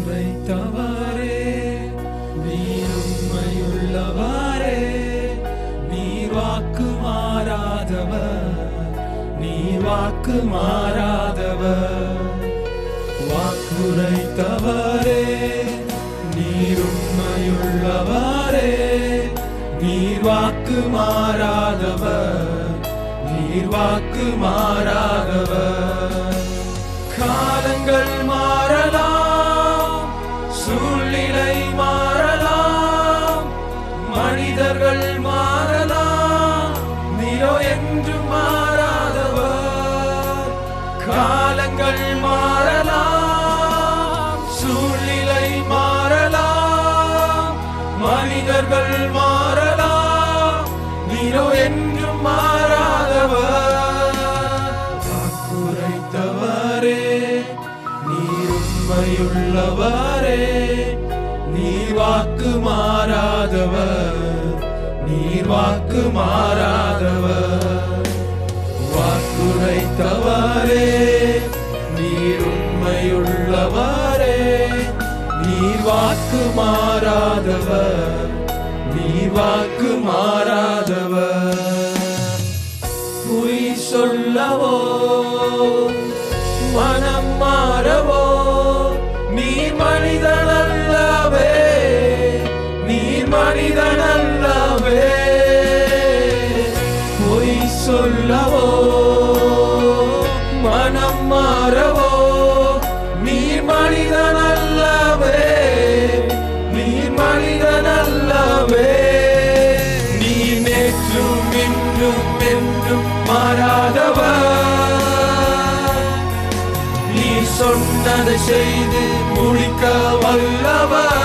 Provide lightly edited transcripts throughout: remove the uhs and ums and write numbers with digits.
வாக்குரைத்தவரே நீர் உண்மையுள்ளவரே, நீர் வாக்கு மாறாதவர், நீர் வாக்கு மாறாதவர். வாக்குரைத்தவரே நீர் உண்மையுள்ளவரே, நீர் வாக்கு மாறாதவர், நீர் வாக்கு மாறாதவர். காலங்கள் மாறலாம், சூழ்நிலை மாறலாம், மனிதர்கள் மாறலாம், நீரோ என்றும் மாறாதவர். காலங்கள் மாறலாம், சூழ்நிலை மாறலாம், மனிதர்கள் மாறலாம், நீரோ என்றும் மாறாதவர். வாக்குரைத்தவரே நீர் உண்மையுள்ளவரே, நீர் வாக்கு மாறாதவர், நீர் வாக்கு மாறாதவர். வாக்குரைத்தவரே நீர் உண்மையுள்ளவரே, நீர் வாக்கு மாறாதவர், நீர் வாக்கு மாறாதவர். பொய் சொல்லவோ மனம் மாறவோ நீர் மனிதனல்லவே, நீர் மனிதனல்லவே. பொய் சொல்லவோ மனம் மாறவோ நீர் மனிதனல்லவே, நீர் மனிதனல்லவே. நீர் நேற்றும் இன்றும் என்றும் மாறாதவர், நீர் சொன்னதை செய்து முடிக்க வல்லவர்.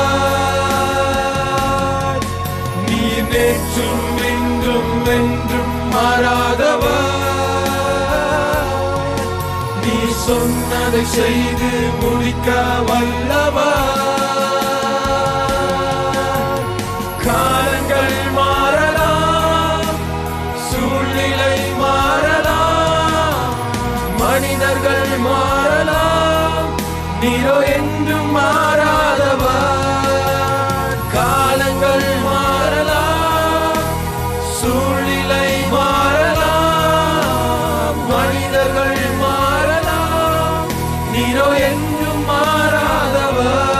நீர் நேற்றும் இன்றும் என்றும் மாறாதவர், நீர் சொன்னதை செய்து முடிக்க வல்லவர். காலங்கள் மாறலாம், சூழ்நிலை மாறலாம், மனிதர்கள் மாறலாம், நீரோ என்றும் மாறாதவர். காலங்கள் மாறலாம், சூழ்நிலை மாறலாம், மனிதர்கள் மாறலாம், நீரோ என்றும் மாறாதவர்.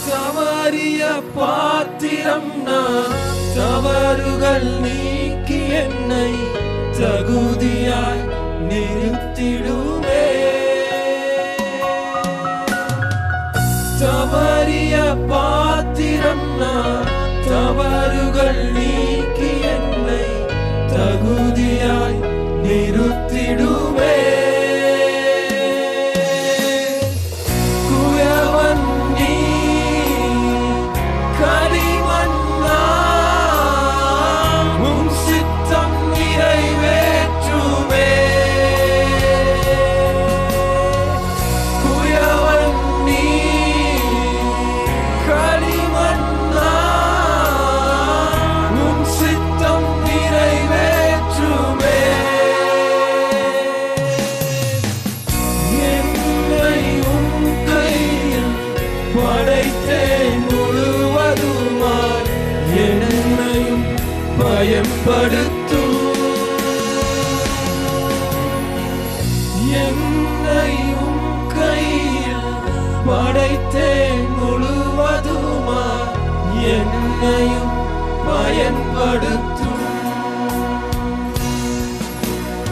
தவறிய பாத்திரம் நான், தவறுகள் நீக்கி என்னை தகுதியாய் நிறுத்திடுவே. தவறிய பாத்திரம் நான், தவறுகள் நீக்கி என்னை தகுதியாய் நிறுத்திடுவே. குயவன் நீ களிமண்ணா, உம் சித்தம் நிறைவேற்றுமே. குயவன் நீ களிமண்ணா, உம் சித்தம் நிறைவேற்றுமே. என்னை உம் கையில் படைத்தேன் முழுவதுமாய், என்னையும் பயன்படுத்தும். என்னை உம் கையில் படைத்தேன் முழுவதுமாய், என்னையும் பயன்படுத்தும்.